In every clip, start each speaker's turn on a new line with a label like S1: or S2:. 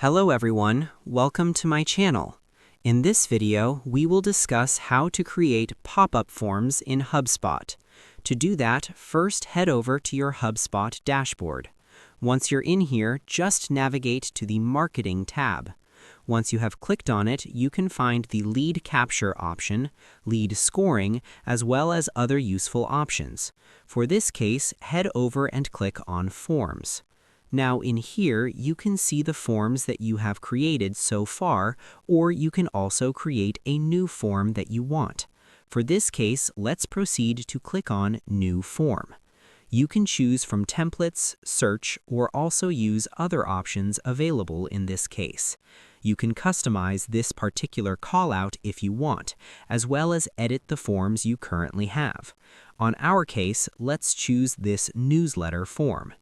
S1: Hello everyone, welcome to my channel. In this video, we will discuss how to create pop-up forms in Hubspot. To do that, first head over to your Hubspot dashboard. Once you're in here, just navigate to the Marketing tab. Once you have clicked on it, you can find the lead capture option, lead scoring, as well as other useful options. For this case, head over and click on Forms. Now in here, you can see the forms that you have created so far, or you can also create a new form that you want. For this case, let's proceed to click on New Form. You can choose from templates, search, or also use other options available in this case. You can customize this particular callout if you want, as well as edit the forms you currently have. On our case, let's choose this newsletter form.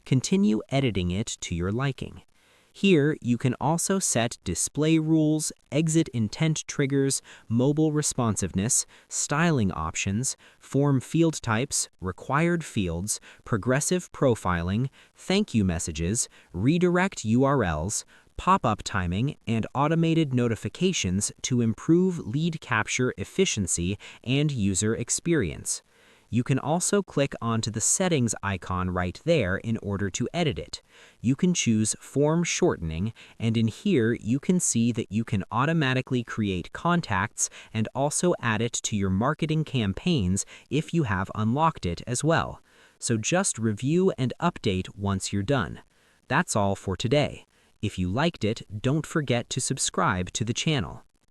S1: Continue editing it to your liking. Here, you can also set display rules, exit intent triggers, mobile responsiveness, styling options, form field types, required fields, progressive profiling, thank you messages, redirect URLs, pop-up timing, and automated notifications to improve lead capture efficiency and user experience. You can also click onto the settings icon right there in order to edit it. You can choose form shortening, and in here you can see that you can automatically create contacts and also add it to your marketing campaigns if you have unlocked it as well. So just review and update once you're done. That's all for today. If you liked it, don't forget to subscribe to the channel.